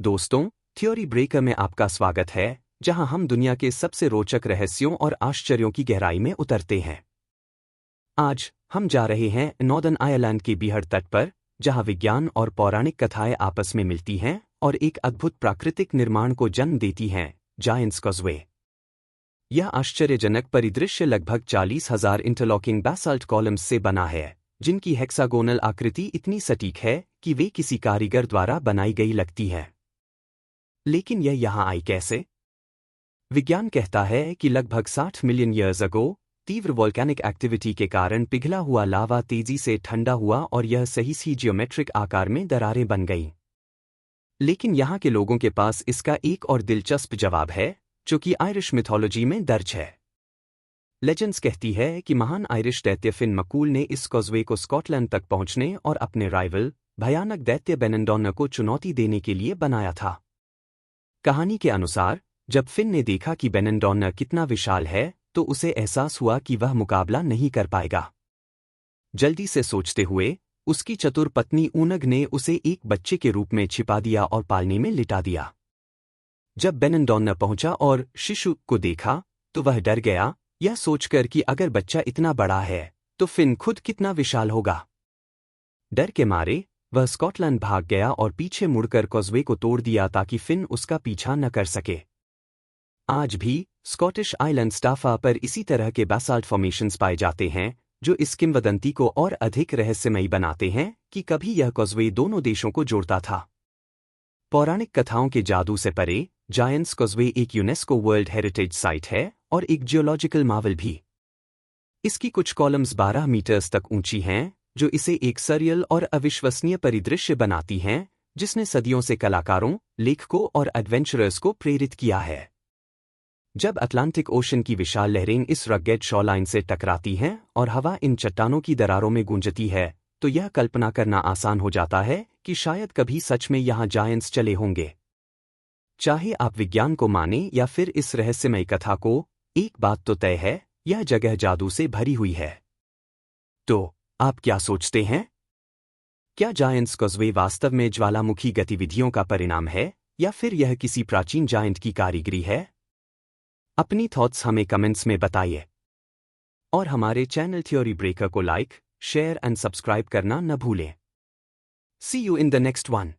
दोस्तों, theory breaker में आपका स्वागत है, जहां हम दुनिया के सबसे रोचक रहस्यों और आश्चर्यों की गहराई में उतरते हैं। आज हम जा रहे हैं नॉर्दर्न आयरलैंड के बीहड़ तट पर, जहां विज्ञान और पौराणिक कथाएं आपस में मिलती हैं और एक अद्भुत प्राकृतिक निर्माण को जन्म देती हैं, जायंट्स कॉजवे। यह आश्चर्यजनक परिदृश्य लगभग 40,000 इंटरलॉकिंग बासाल्ट कॉलम्स से बना है, जिनकी हेक्सागोनल आकृति इतनी सटीक है कि वे किसी कारीगर द्वारा बनाई गई लगती है। लेकिन यह यहाँ आई कैसे? विज्ञान कहता है कि लगभग 60 मिलियन ईयर्स अगो तीव्र वोल्केनिक एक्टिविटी के कारण पिघला हुआ लावा तेजी से ठंडा हुआ और यह सही सी जियोमेट्रिक आकार में दरारें बन गईं। लेकिन यहाँ के लोगों के पास इसका एक और दिलचस्प जवाब है, जो कि आयरिश मिथोलॉजी में दर्ज है। लेजेंड्स कहती है कि महान आयरिश दैत्य फिन मकूल ने इस कॉजवे को स्कॉटलैंड तक पहुंचने और अपने राइवल भयानक दैत्य बेनंडोना को चुनौती देने के लिए बनाया था। कहानी के अनुसार, जब फिन ने देखा कि बेनंडोना कितना विशाल है, तो उसे एहसास हुआ कि वह मुकाबला नहीं कर पाएगा। जल्दी से सोचते हुए, उसकी चतुर पत्नी ऊनग ने उसे एक बच्चे के रूप में छिपा दिया और पालने में लिटा दिया। जब बेनंडोना पहुंचा और शिशु को देखा, तो वह डर गया, यह सोचकर कि अगर बच्चा इतना बड़ा है, तो फिन खुद कितना विशाल होगा। डर के मारे वह स्कॉटलैंड भाग गया और पीछे मुड़कर कॉजवे को तोड़ दिया ताकि फिन उसका पीछा न कर सके। आज भी स्कॉटिश आइलैंड स्टाफा पर इसी तरह के बासाल्ट फॉर्मेशंस पाए जाते हैं, जो इस किंवदंती को और अधिक रहस्यमयी बनाते हैं कि कभी यह कॉजवे दोनों देशों को जोड़ता था। पौराणिक कथाओं के जादू से परे, जायंट्स कॉजवे एक यूनेस्को वर्ल्ड हेरिटेज साइट है और एक जियोलॉजिकल मार्वल भी। इसकी कुछ कॉलम्स 12 मीटर्स तक ऊंची हैं, जो इसे एक सररियल और अविश्वसनीय परिदृश्य बनाती हैं, जिसने सदियों से कलाकारों, लेखकों और एडवेंचरर्स को प्रेरित किया है। जब अटलांटिक ओशन की विशाल लहरें इस रगेड शॉलाइन से टकराती हैं और हवा इन चट्टानों की दरारों में गूंजती है, तो यह कल्पना करना आसान हो जाता है कि शायद कभी सच में यहाँ जायंट्स चले होंगे। चाहे आप विज्ञान को माने या फिर इस रहस्यमय कथा को, एक बात तो तय है, यह जगह जादू से भरी हुई है। तो आप क्या सोचते हैं? क्या जायंट्स कॉजवे वास्तव में ज्वालामुखी गतिविधियों का परिणाम है, या फिर यह किसी प्राचीन जायंट की कारीगरी है? अपनी थॉट्स हमें कमेंट्स में बताइए। और हमारे चैनल थ्योरी ब्रेकर को लाइक, शेयर एंड सब्सक्राइब करना न भूलें। See you in the next one.